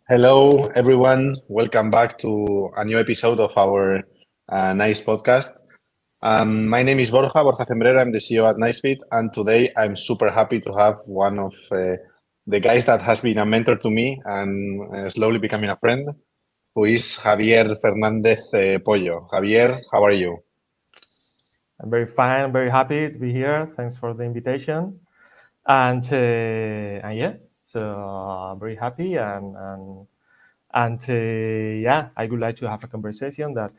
Hello, everyone. Welcome back to a new episode of our Naiz Podcast. My name is Borja Cembrero. I'm the CEO at Naiz, and today I'm super happy to have one of the guys that has been a mentor to me and slowly becoming a friend, who is Javier Fernández Poyo. Javier, how are you? I'm very fine, very happy to be here. Thanks for the invitation. And yeah, so very happy and yeah, I would like to have a conversation that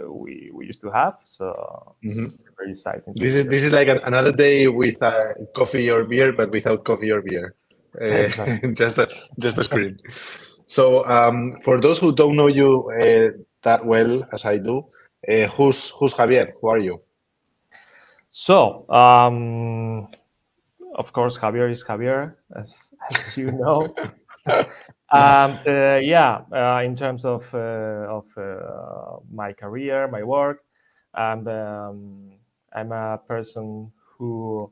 we used to have. So Mhm. very exciting to This be is here. this is like another day with coffee or beer, but without coffee or beer. Uh, Exactly. just a screen. So, for those who don't know you that well as I do, who's Javier? Who are you? So of course, Javier is Javier, as you know. Yeah, in terms of my career, my work, and I'm a person who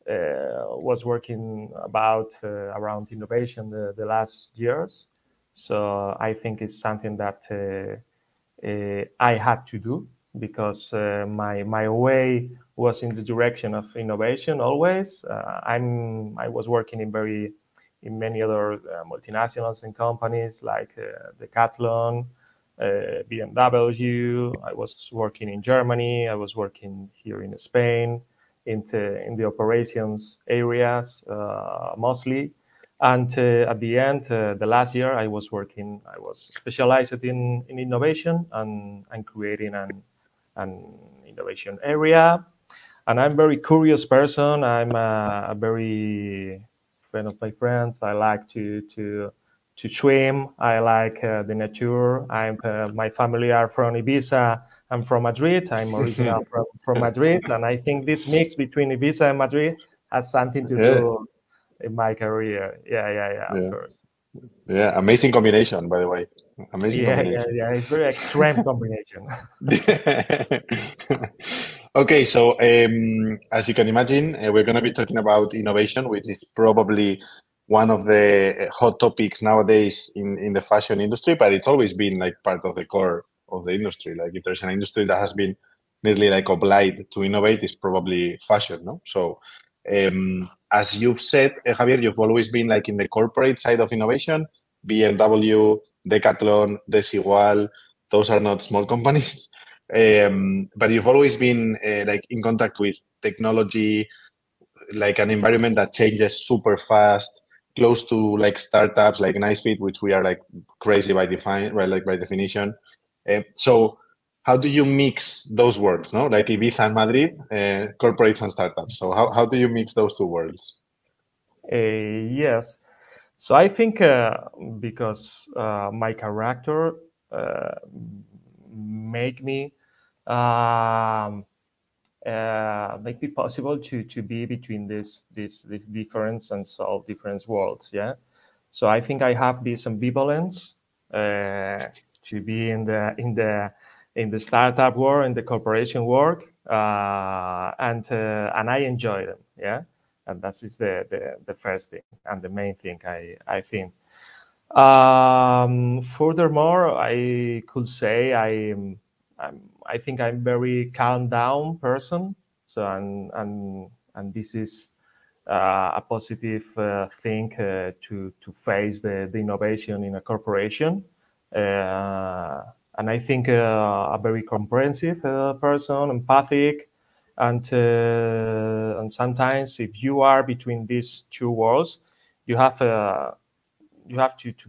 was working about around innovation the last years. So I think it's something that I had to do because my way was in the direction of innovation always. I was working in many other multinationals and companies like Decathlon, BMW. I was working in Germany. I was working here in Spain, in the operations areas mostly. And at the end, the last year, I was specialized in innovation and creating an innovation area. And I'm a very curious person. I'm a very friend of my friends. I like to swim. I like the nature. My family are from Ibiza. I'm from Madrid. I'm original from Madrid, and I think this mix between Ibiza and Madrid has something to Yeah, do in my career. Yeah, of yeah, course. yeah. Amazing combination, by the way. Amazing combination. Yeah. It's very extreme combination. Okay, so as you can imagine, we're going to be talking about innovation, which is probably one of the hot topics nowadays in the fashion industry, but it's always been like part of the core of the industry. Like if there's an industry that has been nearly like obliged to innovate, it's probably fashion, no? So as you've said, Javier, you've always been like in the corporate side of innovation, BMW, Decathlon, Desigual, those are not small companies. But you've always been like in contact with technology, like an environment that changes super fast, close to like startups like Nicefit, which we are like crazy by define, right? Like by definition. So how do you mix those worlds, no? Like Ibiza and Madrid, corporates and startups. So how do you mix those two worlds? Yes. So I think because my character uh, make me um, make it possible to be between this difference and solve different worlds. Yeah. So I think I have this ambivalence to be in the startup world, in the corporation world, and I enjoy them. Yeah, and that is the first thing and the main thing I think. Furthermore, I could say I think I'm very calm down person. So and this is a positive thing to face the innovation in a corporation. And I think a very comprehensive person, empathic, and sometimes if you are between these two worlds, you have to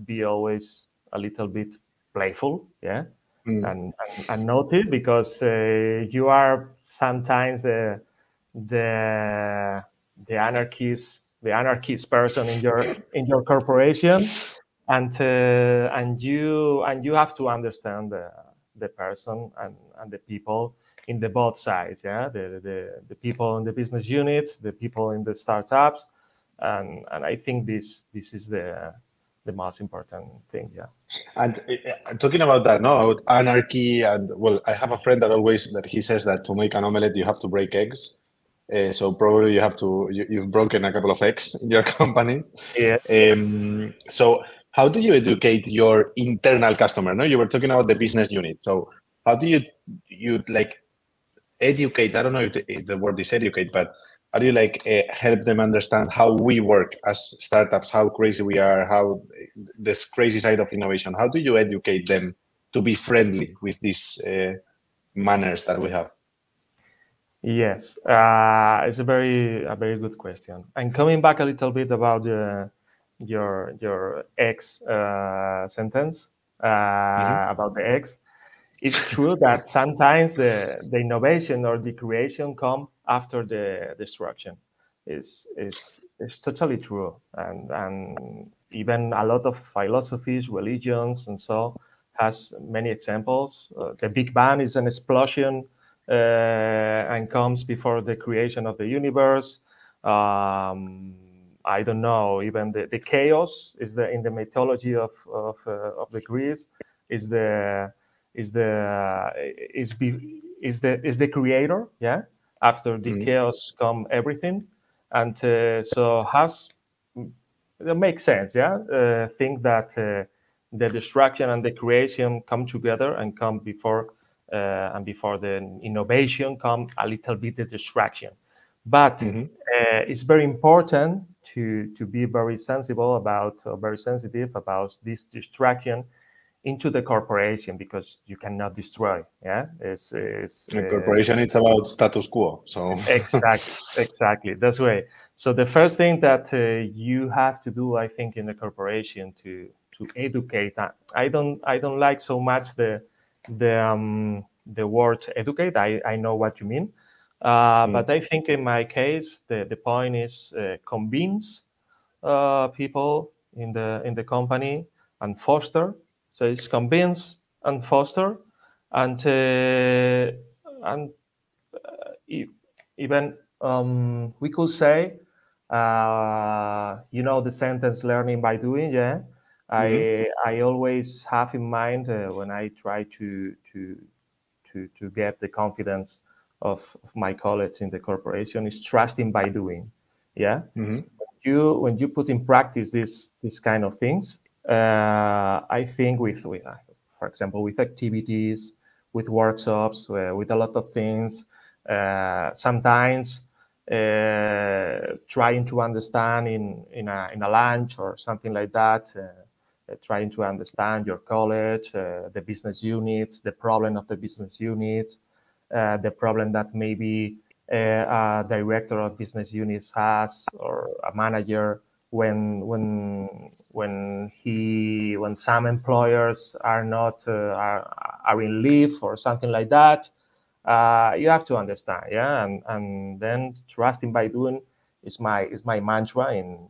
be always a little bit playful, yeah, Mm. and naughty because you are sometimes the the anarchist person in your corporation, and you have to understand the person and the people in the both sides, yeah, the people in the business units, the people in the startups, and I think this is the most important thing, yeah. And talking about that, no, about anarchy, and well, I have a friend that always that he says that to make an omelette you have to break eggs. So probably you've broken a couple of eggs in your companies. Yeah. So how do you educate your internal customer? No, you were talking about the business unit. So how do you like educate? I don't know if the word is educate, but how do you like help them understand how we work as startups, how crazy we are, how this crazy side of innovation? How do you educate them to be friendly with these manners that we have? Yes, it's a very good question. And coming back a little bit about your X sentence about the X, it's true that sometimes the innovation or the creation come after the destruction. It's totally true, and even a lot of philosophies, religions, and so has many examples. The Big Bang is an explosion and comes before the creation of the universe. I don't know. Even the chaos is in the mythology of the Greece is the is the is the creator. Yeah. After the chaos come everything, and so has it makes sense. Yeah. Think that the destruction and the creation come together and come before. And before the innovation come a little bit the distraction, but it's very important to be very sensible about very sensitive about this distraction into the corporation, because you cannot destroy. Yeah, Corporation, it's about status quo. So exactly that's way. So the first thing that you have to do, I think, in the corporation to educate. I don't like so much the word educate. I know what you mean, but I think in my case the point is convince people in the company and foster. So it's convince and foster, and even we could say the sentence learning by doing. Yeah. I always have in mind when I try to get the confidence of my colleagues in the corporation is trusting by doing. Yeah. When you put in practice this kind of things, I think with for example with activities, with workshops, with a lot of things, sometimes trying to understand in a lunch or something like that. Trying to understand your college, the business units, the problem of the business units, the problem that maybe a director of business units has, or a manager when some employers are not are in leave or something like that. You have to understand, yeah, and then trusting by doing is my mantra in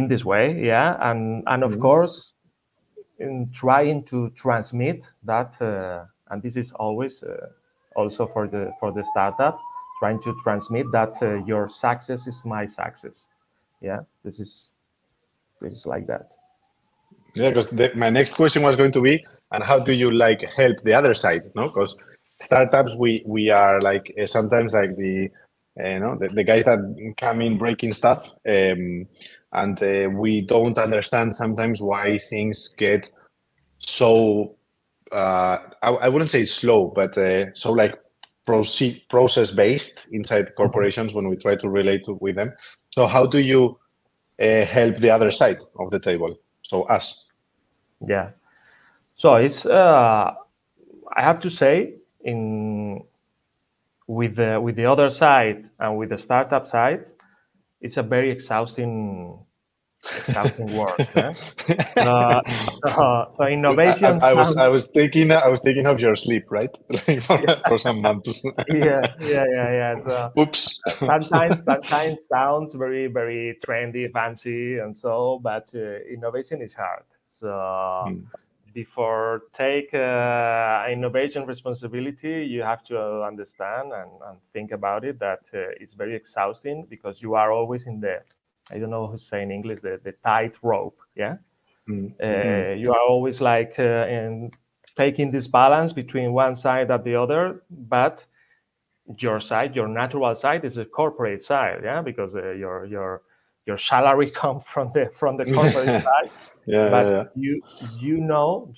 this way, yeah, and of course, in trying to transmit that, and this is always also for the startup, trying to transmit that your success is my success, yeah. This is like that. Yeah, because my next question was going to be, and how do you like help the other side? No, because startups we are like sometimes like the the guys that come in breaking stuff, and we don't understand sometimes why things get so I wouldn't say slow, but so like process based inside corporations when we try to relate with them. So how do you help the other side of the table? So us. Yeah. So it's I have to say with the other side and with the startup side, it's a very exhausting work. Yeah? So innovation. I was thinking of your sleep, right? Like for some months. Yeah. So, Oops. sometimes sounds very very trendy, fancy, and so, but innovation is hard. So before take innovation responsibility, you have to understand and think about it that it's very exhausting, because you are always in the, I don't know how to say in English, the tight rope. Yeah. You are always like in taking this balance between one side and the other, but your side, your natural side, is a corporate side, yeah, because your salary comes from the corporate side. But you know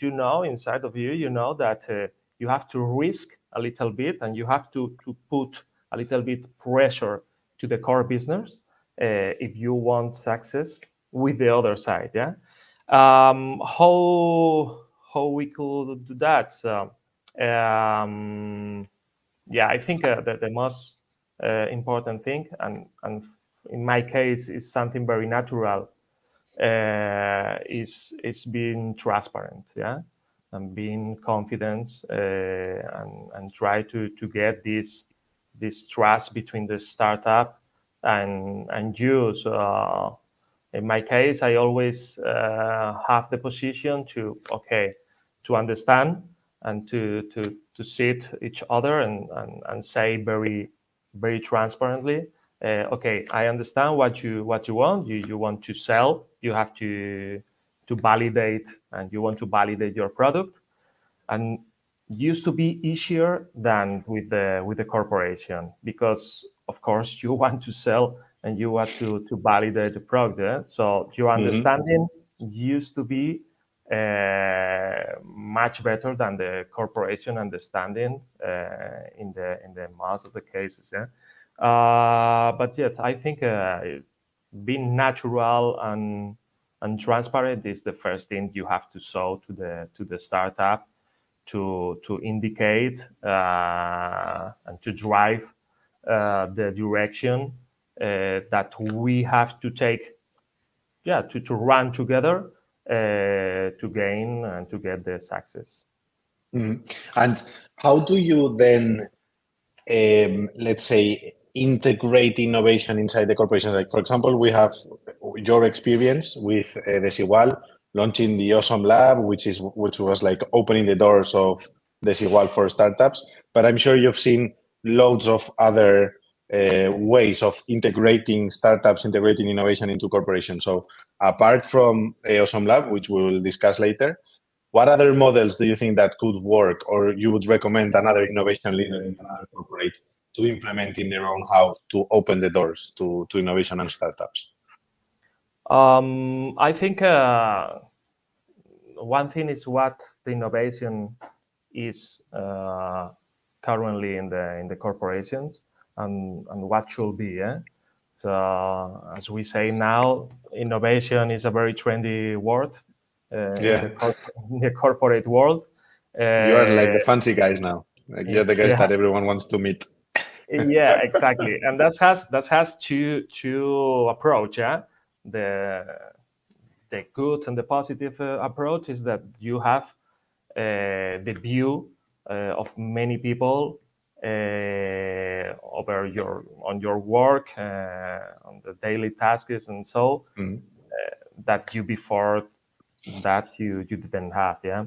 inside of you, that you have to risk a little bit, and you have to put a little bit pressure to the core business if you want success with the other side. Yeah. How we could do that? So, yeah, I think that the most important thing, and in my case, is something very natural, is being transparent, yeah, and being confident, and try to get this trust between the startup and you. So in my case, I always have the position to understand and to sit each other and say very transparently, okay, I understand what you want. You want to sell. You have to validate, and you want to validate your product. And used to be easier than with the corporation, because of course you want to sell and you want to validate the product. So your understanding used to be much better than the corporation understanding in the most of the cases. Yeah. But yet, I think being natural and transparent is the first thing you have to show to the startup, to indicate and to drive the direction that we have to take, to run together to gain and to get the success. And how do you then, let's say, integrate innovation inside the corporation? Like, for example, we have your experience with Desigual launching the Awesome Lab, which was like opening the doors of Desigual for startups. But I'm sure you've seen loads of other ways of integrating startups, integrating innovation into corporations. So apart from Awesome Lab, which we will discuss later, what other models do you think that could work, or you would recommend another innovation leader in another corporate to implement in their own house to open the doors to innovation and startups? I think one thing is what the innovation is currently in the corporations, and what should be. Yeah? So as we say now, innovation is a very trendy word in the corporate world. You are like the fancy guys now. Like, you're the guys that everyone wants to meet. Yeah, exactly. And that has two approach. Yeah, the good and the positive approach is that you have the view of many people over your work, on the daily tasks, and so that you before that you didn't have. Yeah.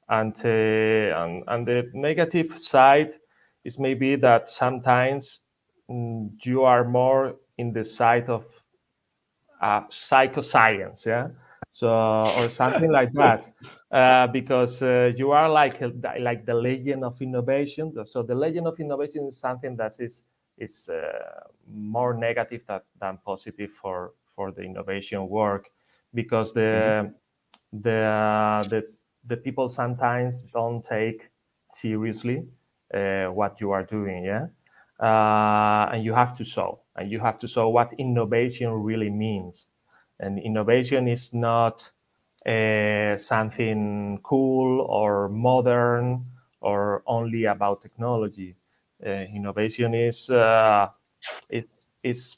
And the negative side is maybe that sometimes you are more in the side of psychoscience, yeah, so or something like that, because you are like the legend of innovation. So the legend of innovation is something that is more negative than positive for the innovation work, because the people sometimes don't take seriously what you are doing, yeah, and you have to show what innovation really means. And innovation is not something cool or modern or only about technology. Innovation is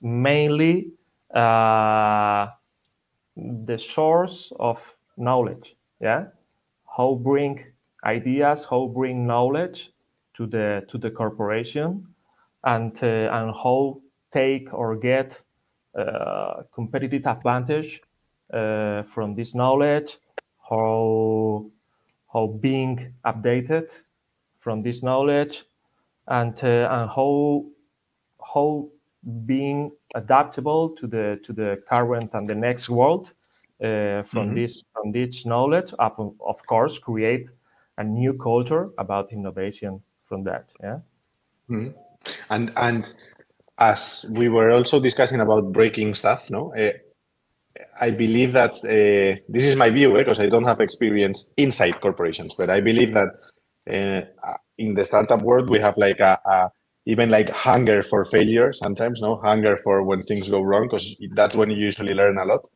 mainly the source of knowledge. Yeah, how bring ideas, how bring knowledge to the corporation, and how take or get competitive advantage from this knowledge, how being updated from this knowledge, and how being adaptable to the current and the next world from this knowledge. Of course, create a new culture about innovation. from that. Yeah. Mm-hmm. And as we were also discussing about breaking stuff, no, I believe that this is my view because I don't have experience inside corporations, but I believe that in the startup world we have like a even like hunger for failure sometimes, no, hunger for when things go wrong, because that's when you usually learn a lot.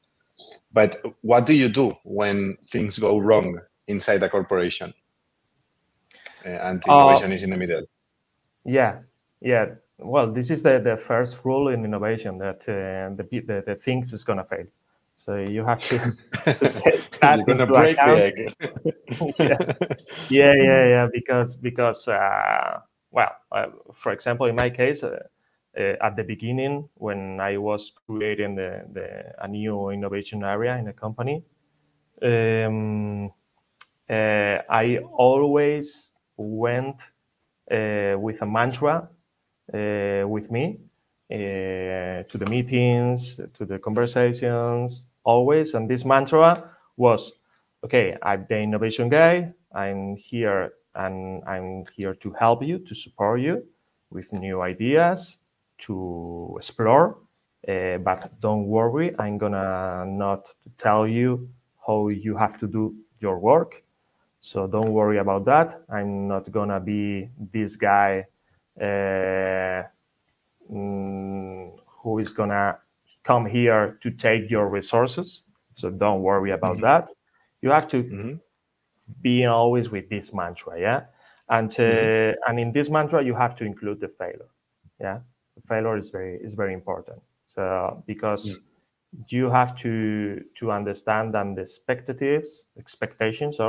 But what do you do when things go wrong inside a corporation and innovation is in the middle? Yeah, yeah. Well, this is the first rule in innovation, that the things is gonna fail. So you have to take that You're gonna into break the account. egg. Yeah. Because well, for example, in my case, at the beginning when I was creating a new innovation area in a company, I always went with a mantra with me to the meetings, to the conversations, always. And this mantra was, okay, I'm the innovation guy. I'm here and I'm here to help you, to support you with new ideas, to explore. But don't worry, I'm gonna not tell you how you have to do your work. So don't worry about that. I'm not gonna be this guy who is gonna come here to take your resources. So don't worry about that. You have to be always with this mantra, yeah. And in this mantra, you have to include the failure, yeah. The failure is very important. So because you have to understand that the expectations,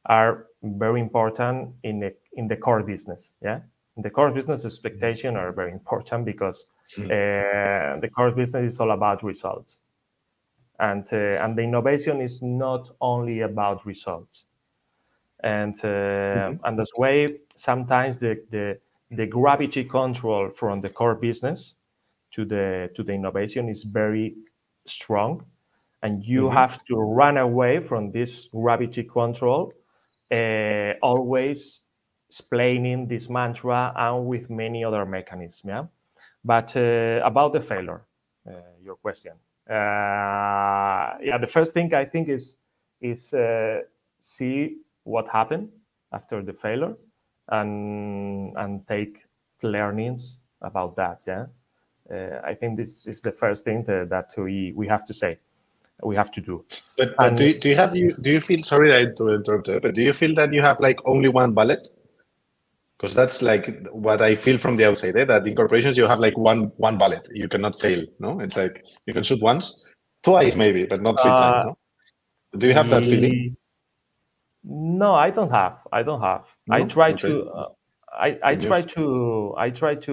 are very important in the core business, yeah. In the core business, expectations are very important because the core business is all about results, and the innovation is not only about results, and this way sometimes the gravity control from the core business to the innovation is very strong, and you have to run away from this gravity control, always explaining this mantra and with many other mechanisms. Yeah, but about the failure, your question. The first thing I think is see what happened after the failure, and take learnings about that. Yeah. I think this is the first thing that we have to say, we have to do. But do you feel, sorry that I interrupted, but do you feel that you have like only one bullet? Because that's like what I feel from the outside, that in corporations you have like one bullet. You cannot fail, no? It's like you can shoot once, twice maybe, but not three times, no? Do you have that feeling? No, I don't have. I No? try Okay. to I Good try news.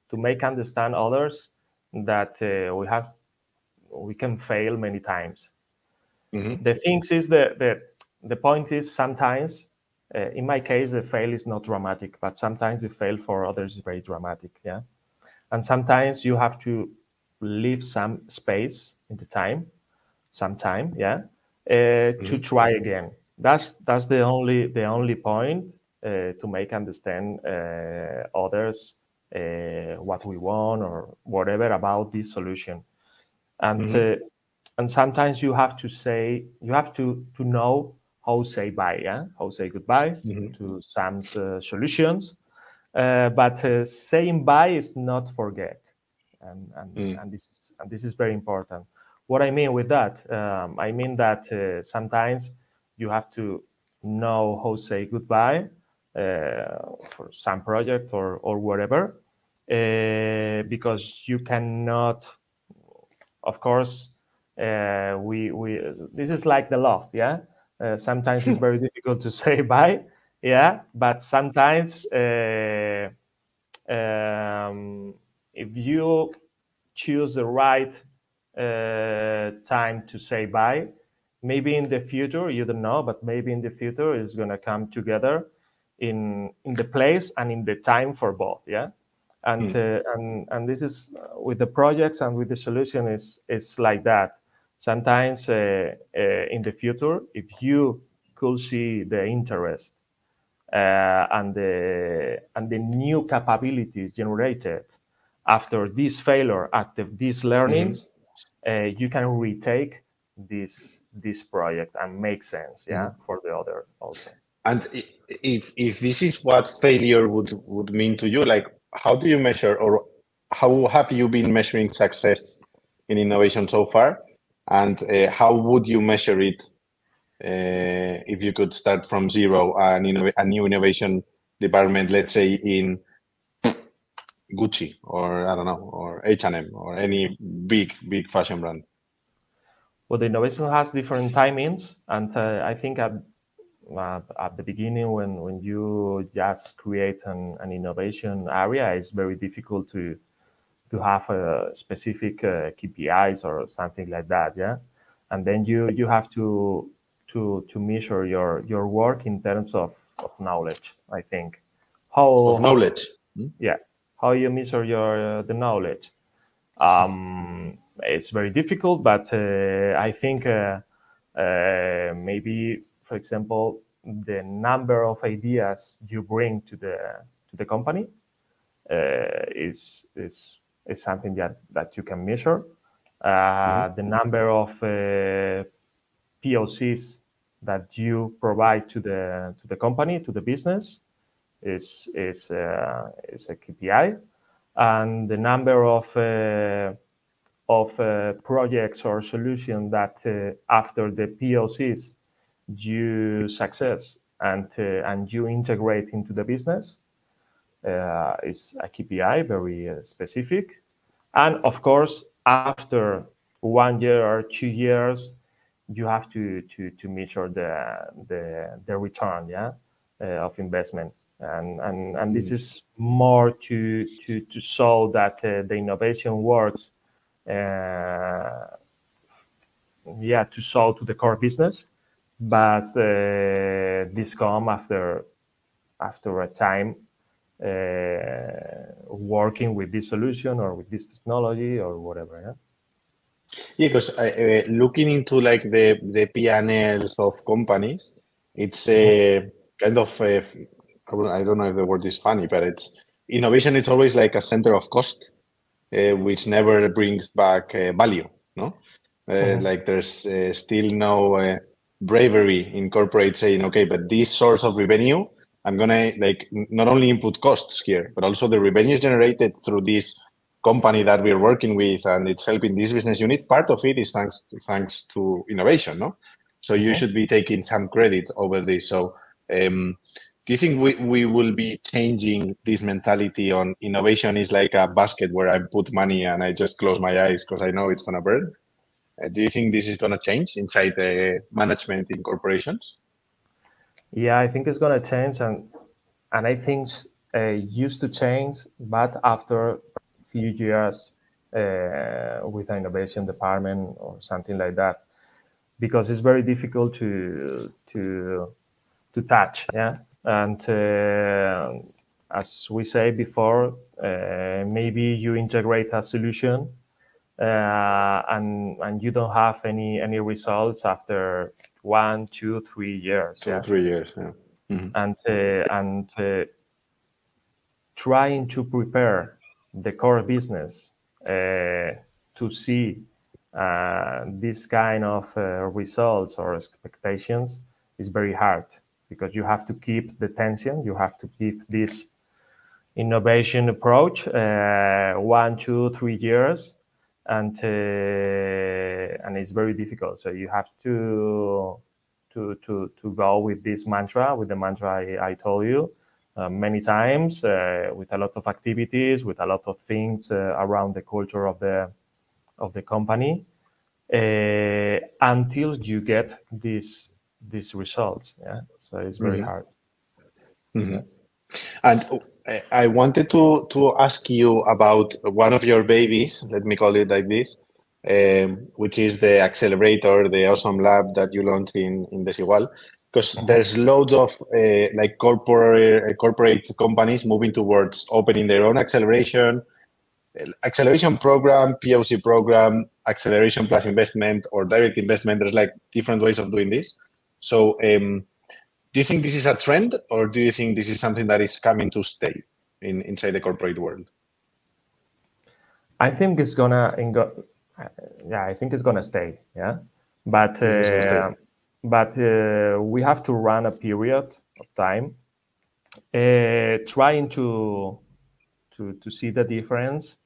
to make understand others that we can fail many times. The things is the point is sometimes, in my case, the fail is not dramatic, but sometimes the fail for others is very dramatic. Yeah, and sometimes you have to leave some space in the time, yeah, to try again. That's the only point, to make understand others what we want or whatever about this solution, and sometimes you have to know how say bye, yeah, how say goodbye to some solutions, but saying bye is not forget, and this is very important. What I mean with that, I mean that sometimes you have to know how say goodbye for some project or whatever, because you cannot, of course, we this is like the love, yeah. Sometimes it's very difficult to say bye, yeah, but sometimes if you choose the right time to say bye, maybe in the future, you don't know, but maybe in the future it's going to come together in the place and in the time for both, yeah. And this is with the projects and with the solution is like that. Sometimes in the future, if you could see the interest and the new capabilities generated after this failure, after these learnings, you can retake this project and make sense, for the other also. And if this is what failure would mean to you, like how do you measure, or how have you been measuring success in innovation so far, and how would you measure it if you could start from zero a new innovation department, let's say in Gucci or I don't know, or H&M or any big fashion brand? Well, the innovation has different timings, and I think at the beginning, when you just create an innovation area, it's very difficult to have a specific KPIs or something like that, and then you have to measure your work in terms of knowledge. I think of knowledge. How you measure the knowledge. It's very difficult, but I think maybe, for example, the number of ideas you bring to the company is something that you can measure. The number of POCs that you provide to the company, to the business, is a KPI, and the number of projects or solutions that after the POCs you success and you integrate into the business is a KPI, very specific. And of course, after 1 year or 2 years, you have to measure the return, of investment, and this is more to show that the innovation works, to show to the core business, but this come after a time working with this solution or with this technology or whatever. Yeah, because looking into like the P&Ls of companies, it's a kind of I don't know if the word is funny, but it's innovation. It's always like a center of cost, which never brings back value. No, like there's still no bravery in corporate saying, okay, but this source of revenue, I'm gonna like not only input costs here, but also the revenues generated through this company that we're working with, and it's helping this business unit. Part of it is thanks to innovation, no? So you should be taking some credit over this. So do you think we will be changing this mentality on innovation is like a basket where I put money and I just close my eyes because I know it's gonna burn? Do you think this is gonna change inside the management in corporations? Yeah, I think it's gonna change, and I think used to change, but after few years with an innovation department or something like that, because it's very difficult to touch, and as we say before, maybe you integrate a solution and you don't have any results after 1, 2, 3 years. 2 or 3 years, and trying to prepare the core business to see this kind of results or expectations is very hard, because you have to keep the tension, you have to keep this innovation approach 1, 2, 3 years, and it's very difficult. So you have to go with this mantra, with the mantra I told you many times, with a lot of activities, with a lot of things around the culture of the company, until you get these results. So it's very hard. And I wanted to ask you about one of your babies, let me call it like this, which is the accelerator, the awesome lab that you launched in Desigual, because there's loads of like corporate companies moving towards opening their own acceleration program, POC program, acceleration plus investment or direct investment. There's like different ways of doing this. So Do you think this is a trend, or do you think this is something that is coming to stay inside the corporate world? I think it's gonna I think it's gonna stay. Yeah, but we have to run a period of time trying to see the difference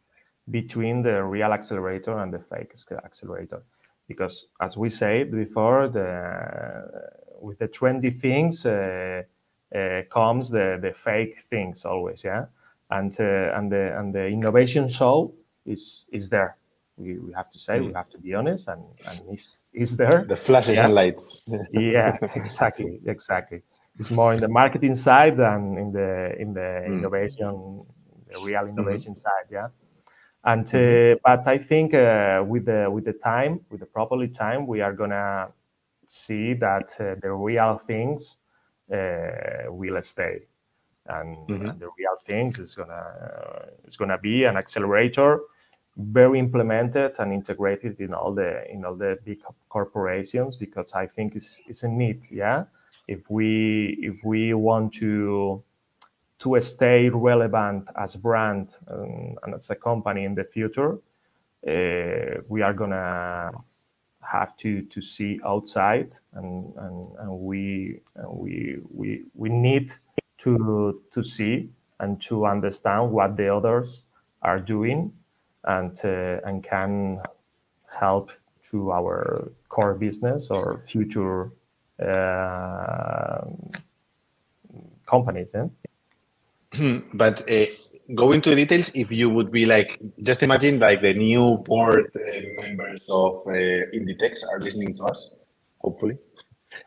between the real accelerator and the fake accelerator, because as we said before, with the trendy things comes the fake things always. Yeah, and the innovation show is there. We have to say, we have to be honest, and is there. The flashes and lights. Yeah, exactly. It's more in the marketing side than in the innovation, the real innovation side. Yeah, and but I think with the properly time, we are gonna see that the real things will stay, and the real things is gonna be an accelerator, very implemented and integrated in all the big corporations, because I think it's a need. Yeah, if we want to stay relevant as brand and as a company in the future, we are gonna have to see outside, and we need to see and to understand what the others are doing, and can help to our core business or future companies. But go into the details. If you would be like, just imagine like the new board members of Inditex are listening to us, hopefully,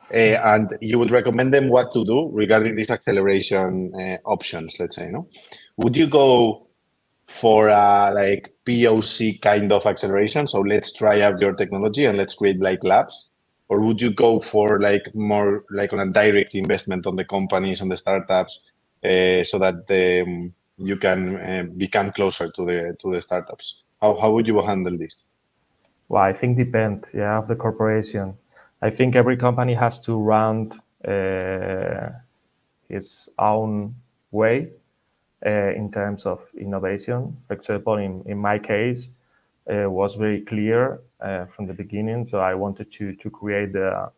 and you would recommend them what to do regarding these acceleration options, let's say, no? Would you go for a like POC kind of acceleration? So let's try out your technology and let's create like labs. Or would you go for like more like on a direct investment on the companies, on the startups, so that you can become closer to the startups? How would you handle this? Well, I think depends, of the corporation. I think every company has to run its own way in terms of innovation. For example, in my case, it was very clear from the beginning. So I wanted to create the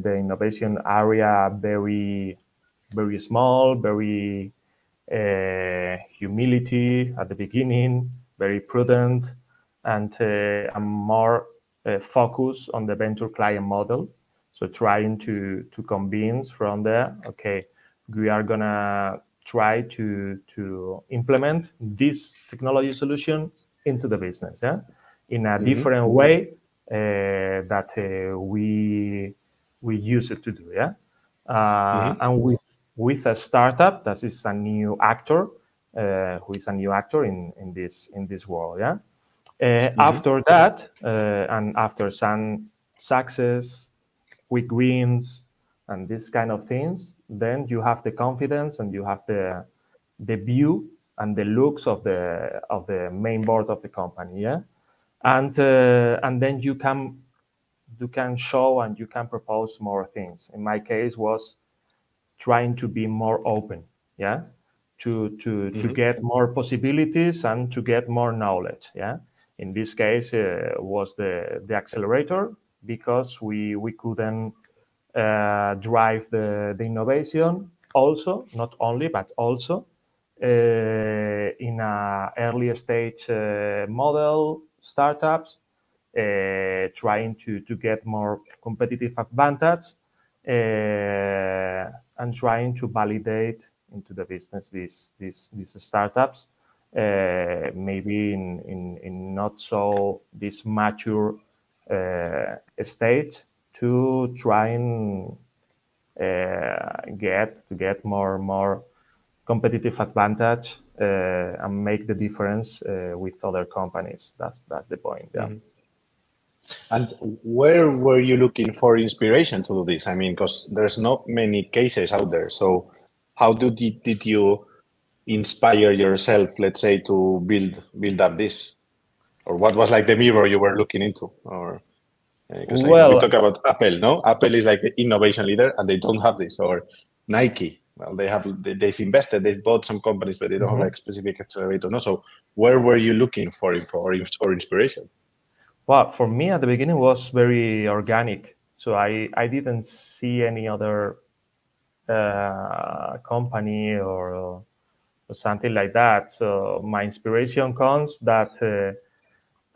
innovation area very, very small, very humility at the beginning, very prudent, and I'm more focused on the venture client model. So trying to convince from there, okay, we are gonna try to implement this technology solution into the business, in a different way that we use it to do, and with a startup that is a new actor, who is a new actor in this world, After that, and after some success, quick wins, and this kind of things, then you have the confidence and you have the view and the looks of the main board of the company, and then you can show and you can propose more things. In my case, was trying to be more open, to get more possibilities and to get more knowledge, In this case, was the accelerator, because we couldn't drive the innovation also, not only, but also in a early stage model startups, trying to get more competitive advantage, and trying to validate into the business these startups, maybe in not so this mature stage, to try and get more competitive advantage and make the difference with other companies. That's the point. And where were you looking for inspiration to do this? I mean, because there's not many cases out there. So how did you inspire yourself, let's say, to build up this? Or what was like the mirror you were looking into? Or Because we talk about Apple, no? Apple is like the innovation leader, and they don't have this. Or Nike, well, they've invested, they've bought some companies, but they don't have like specific accelerator. No, so where were you looking for info or inspiration? Well, for me at the beginning was very organic. So I didn't see any other company or something like that. So my inspiration comes that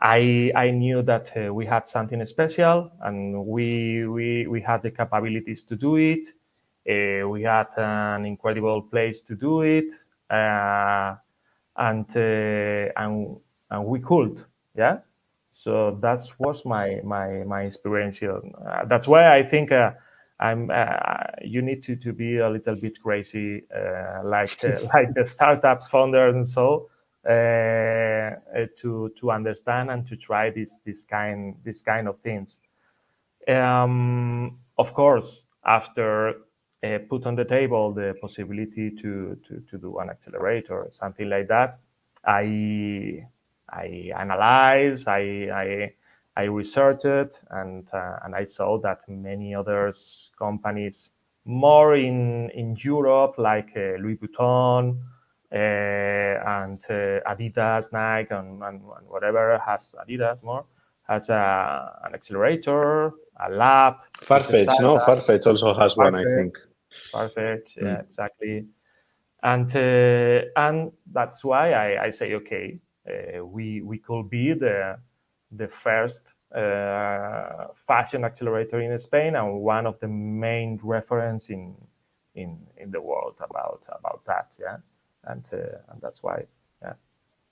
I knew that we had something special, and we had the capabilities to do it. We had an incredible place to do it, and we could, yeah. So that was my inspiration. That's why I think I'm. You need to be a little bit crazy, like the startups founders and so. To understand and to try this kind of things. Of course, after put on the table the possibility to do an accelerator or something like that, I analyzed, I researched, and I saw that many others companies more in Europe, like Louis Vuitton. And Adidas, Nike, and whatever has Adidas more has an accelerator, a lab. Farfetch, no? Farfetch also has one, I think. Farfetch, yeah, exactly. And that's why I say, okay, we could be the first fashion accelerator in Spain and one of the main reference in the world about that, yeah. And that's why, yeah.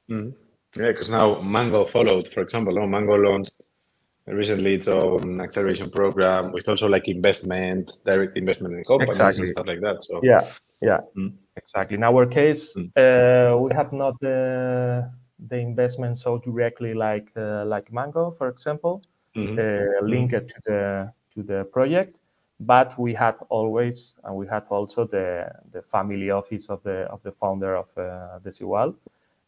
Yeah, because now Mango followed, for example. No? Mango launched recently its own acceleration program with also like direct investment in companies and stuff like that. So yeah, exactly. In our case, we have not the investment so directly like Mango, for example, linked to the project. But we had always, and we had also the family office of the founder of Desigual,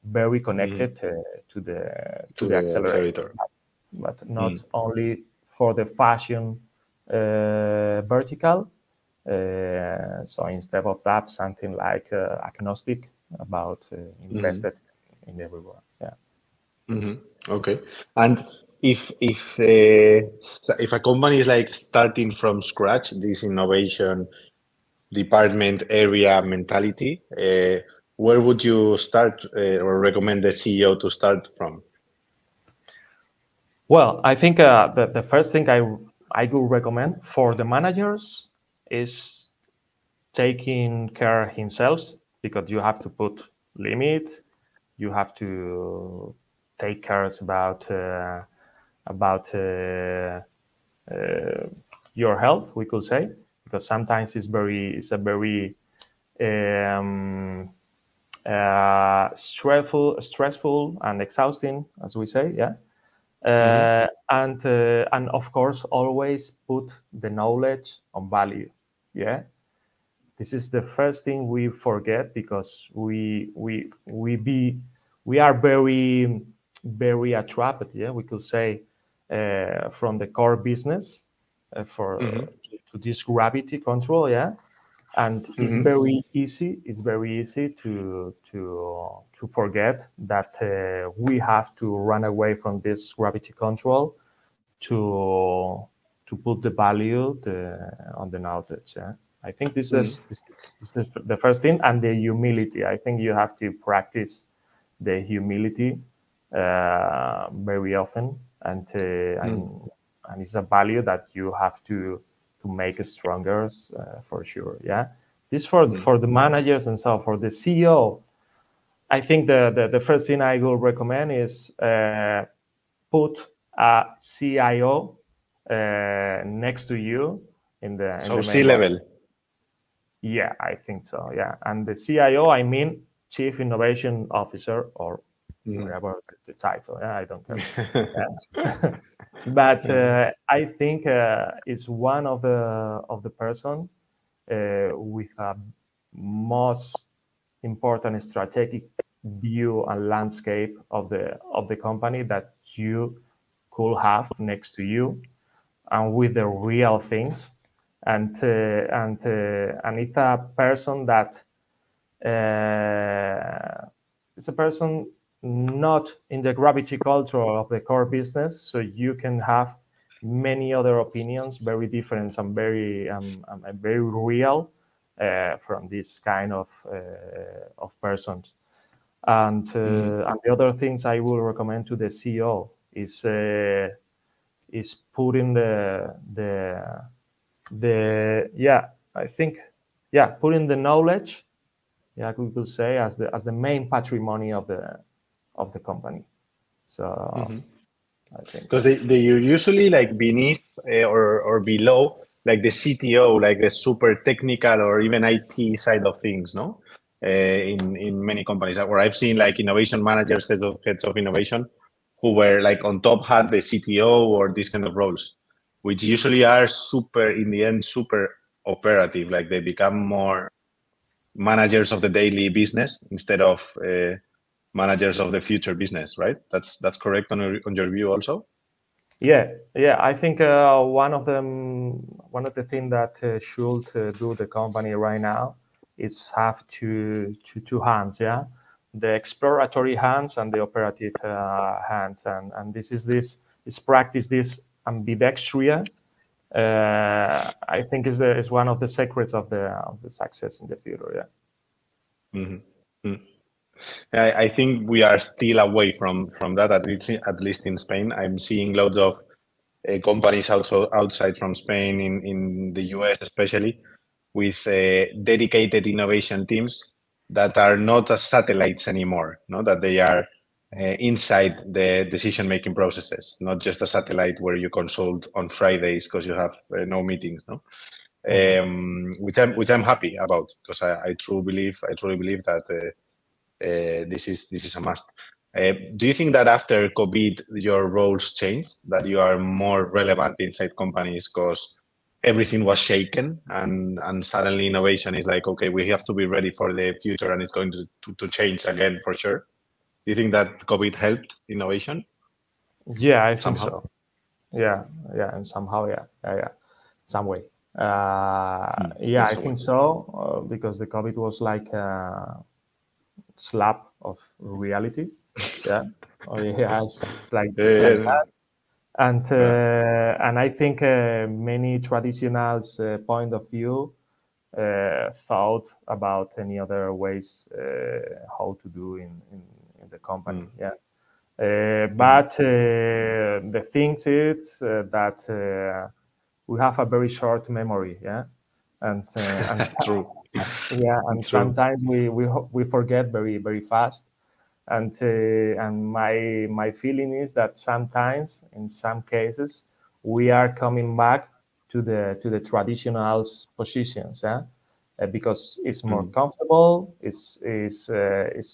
very connected to the accelerator, but not only for the fashion vertical. So instead of that, something like agnostic about invested in everywhere. Yeah. Okay, and if a company is like starting from scratch, this innovation department area mentality, where would you start or recommend the CEO to start from? Well, I think the first thing I would recommend for the managers is taking care himself, because you have to put limits, you have to take care about your health, we could say, because sometimes it's a very stressful and exhausting, as we say, yeah. And of course, always put the knowledge on value, yeah. This is the first thing we forget, because we are very attracted, yeah, we could say, from the core business to this gravity control, yeah. And it's very easy. It's very easy to forget that we have to run away from this gravity control to put the value on the knowledge. Yeah? I think this is the first thing, and the humility. I think you have to practice the humility very often, and it's a value that you have to make stronger for sure. Yeah, this for the managers, and so for the CEO, I think the first thing I will recommend is put a CIO next to you in the C-level. Yeah, I think so. Yeah, and the CIO, I mean Chief Innovation Officer, or whatever the title. Yeah, I don't care. But I think it's one of the person with a most important strategic view and landscape of the company that you could have next to you, and with the real things, and it's a person that is a person not in the gravity culture of the core business, so you can have many other opinions, very different and very real from this kind of persons. And the other things I will recommend to the CEO is putting putting the knowledge, we could say, as the main patrimony of the company. So I think because they are usually like beneath or below like the CTO, like the super technical or even IT side of things, no? In many companies where I've seen like innovation managers, heads of innovation, who were like on top had the CTO or these kind of roles, which usually are in the end super operative. Like they become more managers of the daily business instead of managers of the future business, right? That's correct on your view also. Yeah. I think one of the things that should do the company right now is have two hands, the exploratory hands and the operative hands, and this is practice this ambidextria. I think is one of the secrets of the success in the future. I think we are still away from that, at least in Spain. I'm seeing loads of companies also outside from Spain, in the US especially, with dedicated innovation teams that are not as satellites anymore, no? That they are inside the decision-making processes, not just a satellite where you consult on Fridays because you have no meetings, no? Which I'm happy about, because I truly believe that this is a must. Do you think that after COVID your roles changed, that you are more relevant inside companies because everything was shaken and suddenly innovation is like, okay, we have to be ready for the future and it's going to change again for sure? Do you think that COVID helped innovation? Yeah, I think somehow? So. Yeah, and somehow, some way. I think so, because the COVID was like a slap of reality. Yeah, it's like that. And I think many traditionals point of view thought about any other ways how to do in the company. But the thing is that we have a very short memory, and True. and True. sometimes we forget very, very fast, and my feeling is that sometimes, in some cases, we are coming back to the traditional positions, because it's more comfortable, it's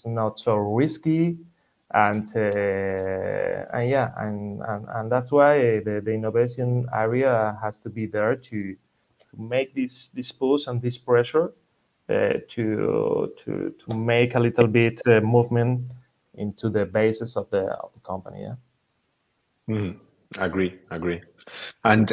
not so risky, and that's why the innovation area has to be there to make this push and this pressure to make a little bit movement into the basis of the company. Agree. And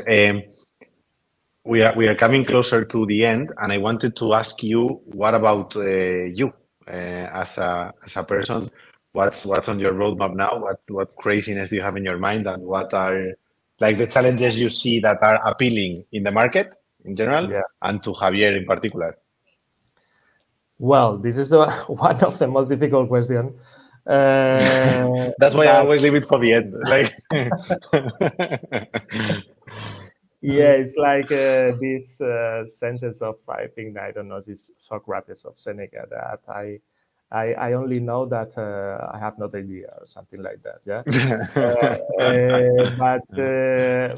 we are coming closer to the end, and I wanted to ask you, what about you as a person? What's on your roadmap now? What craziness do you have in your mind, and what are like the challenges you see that are appealing in the market in general, and to Javier in particular? Well, this is one of the most difficult questions. That's why I always leave it for the end. Like, it's like this sentence of, I think, I don't know, this Socrates of Seneca, that I only know that I have no idea, or something like that.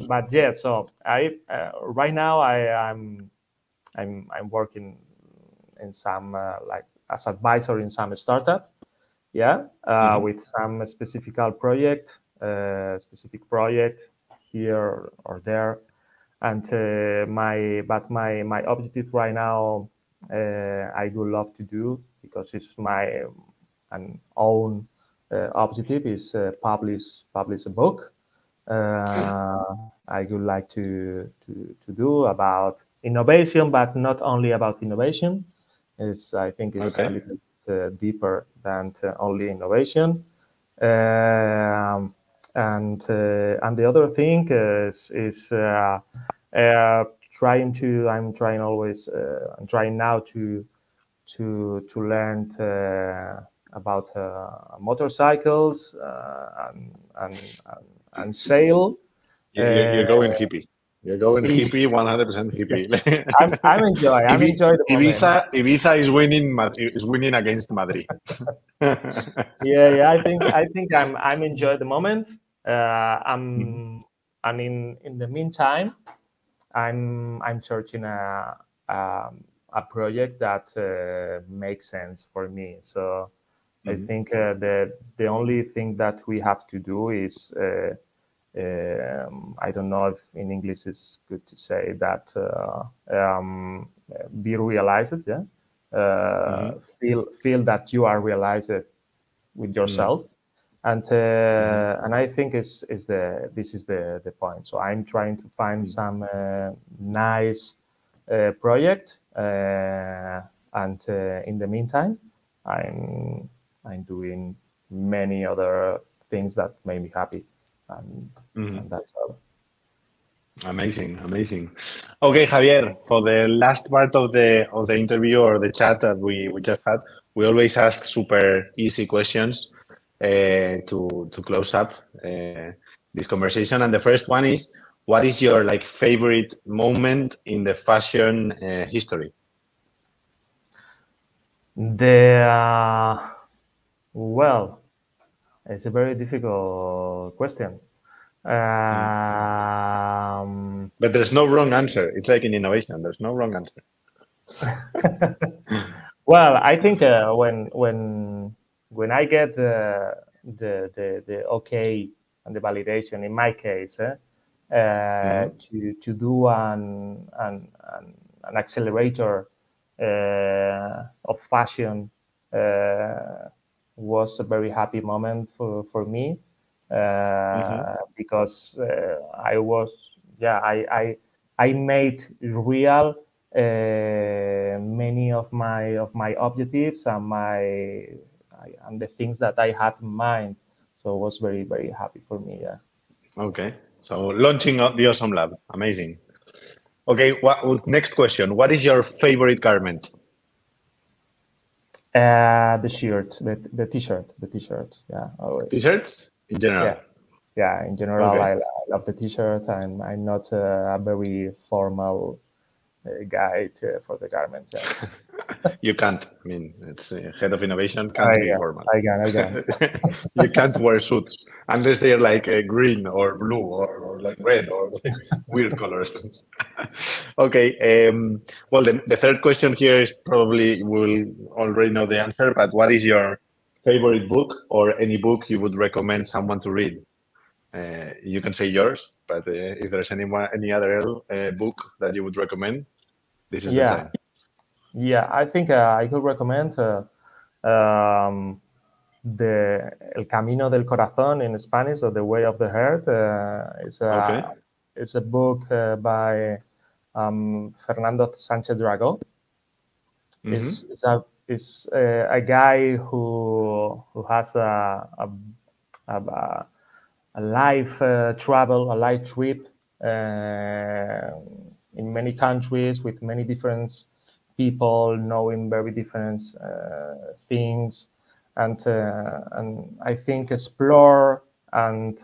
But yeah. So I right now I'm working in some like as advisor in some startup, with some specific project here or there, and my objective right now, I do love to do, because it's my own objective, is publish a book, I would like to do about innovation, but not only about innovation. I think it's a little bit deeper than only innovation. And the other thing is I'm trying always. I'm trying now to learn about motorcycles and sail. You're going hippie. You're going hippie, 100% hippie. I'm enjoy the moment. Ibiza is winning against Madrid. Yeah. I think I'm enjoying the moment. And in the meantime, I'm searching a project that makes sense for me. So I think the only thing that we have to do is I don't know if in English it's good to say that be realized. Yeah, feel that you are realized with yourself. And I think this is the point. So I'm trying to find some nice project, and in the meantime, I'm doing many other things that make me happy, and that's all. Amazing. Okay, Javier, for the last part of the interview or the chat that we just had, we always ask super easy questions to close up this conversation. And the first one is, what is your favorite moment in the fashion history? Well, it's a very difficult question. But there's no wrong answer. It's like in innovation. There's no wrong answer. Well, I think when I get the okay and the validation, in my case, to do an accelerator of fashion was a very happy moment for me. Because I made real many of my objectives and the things that I had in mind. So it was very, very happy for me. Yeah. Okay. So launching the Awesome Lab, amazing. Okay. Next question? What is your favorite garment? The shirt, the t-shirt. Yeah, always. T-shirts in general. Yeah. In general, okay. I love the t-shirt. I'm not a very formal guy for the garments. Yeah. You can't. I mean, it's head of innovation can't be formal. I can. You can't wear suits unless they're green or blue or red or weird colors. Okay. Well, the third question here is probably we'll already know the answer, but what is your favorite book or any book you would recommend someone to read? You can say yours, but if there's any other book that you would recommend, this is the time. Yeah, I think I could recommend the El Camino del Corazón in Spanish, or The Way of the Heart. It's a book by Fernando Sánchez Dragó. It's a guy who has a life travel, a life trip in many countries with many different people knowing very different things, and I think explore and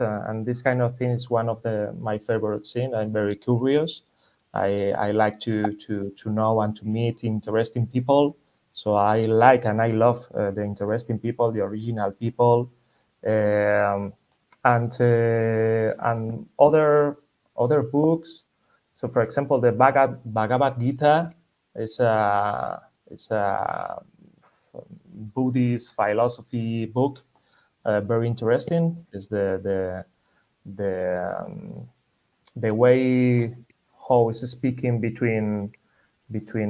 this kind of thing is one of my favorite things. I'm very curious. I like to know and to meet interesting people. So I like and I love the interesting people, the original people, and other books. So, for example, the Bhagavad Gita is a Buddhist philosophy book, very interesting. Is the way how is speaking between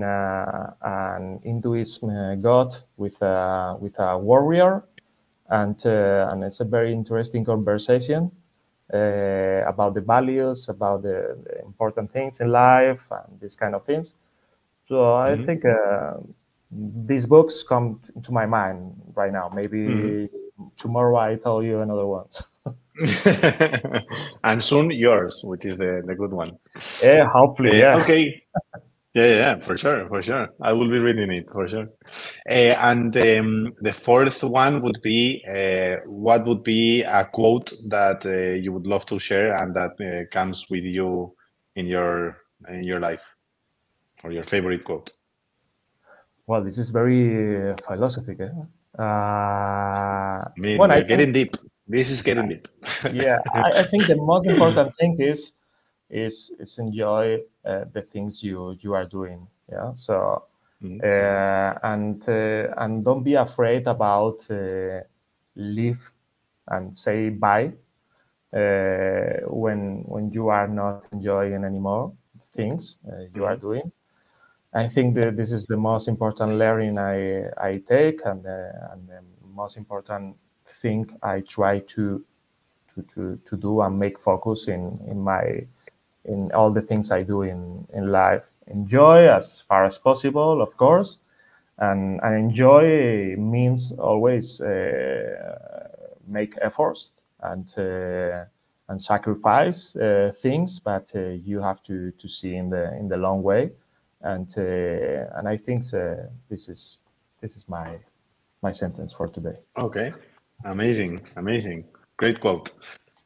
an Hinduism god with a warrior, and it's a very interesting conversation. about the values, about the important things in life, and these kind of things. So I think these books come to my mind right now. Maybe tomorrow I tell you another one. And soon yours, which is the good one. Yeah, hopefully, yeah. Okay. Yeah, for sure. I will be reading it for sure. And the fourth one would be, what would be a quote that you would love to share and that comes with you in your life, or your favorite quote? Well, this is very philosophical. I mean, Well, I we're think, getting deep. This is getting deep. yeah, I think the most important thing is enjoy the things you are doing. Yeah. So and don't be afraid about leave and say bye when you are not enjoying anymore things you are doing. I think that this is the most important learning I take, and the most important thing I try to do and make focus in all the things I do in life. Enjoy as far as possible, of course, and enjoy means always make efforts and sacrifice things, but you have to see in the long way, and I think this is my sentence for today. Okay, amazing. Great quote.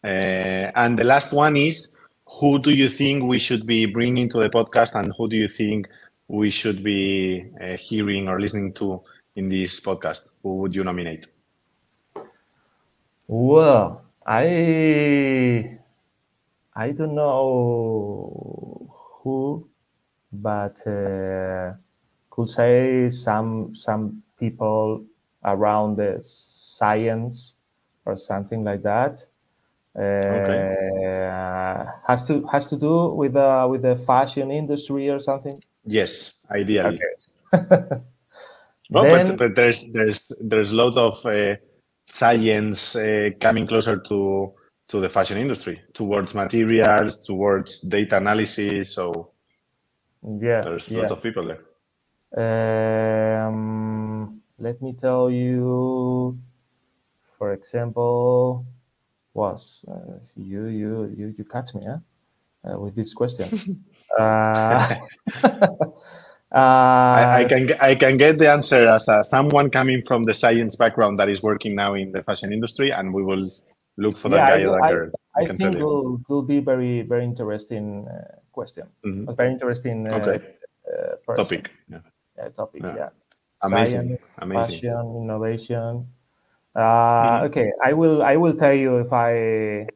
And the last one is, who do you think we should be bringing to the podcast, and who do you think we should be hearing or listening to in this podcast? Who would you nominate? Well, I don't know who, but could say some people around the science or something like that. Has to do with the fashion industry or something. Yes, ideally. Okay. Oh, Then but there's lots of science coming closer to the fashion industry, towards materials, towards data analysis. So there's lots of people there. Let me tell you, for example, you catch me, with this question. I can get the answer as someone coming from the science background that is working now in the fashion industry, and we will look for that guy or that girl. I think will be very interesting question. A very interesting topic. Topic. Yeah. Amazing. Science, Amazing. fashion, innovation. Okay, I will tell you if I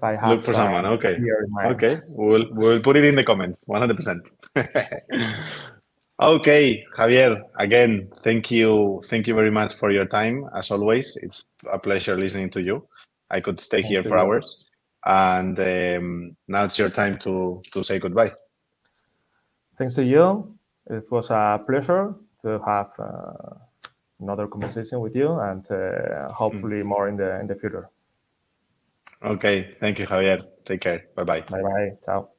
have look for someone. Okay. Here in mind. Okay. We'll put it in the comments. 100%. Okay, Javier. Again, thank you very much for your time. As always, it's a pleasure listening to you. I could stay here for hours, and now it's your time to say goodbye. Thanks to you. It was a pleasure to have another conversation with you, and hopefully more in the future. Okay, thank you, Javier. Take care. Bye-bye. Bye-bye. Ciao.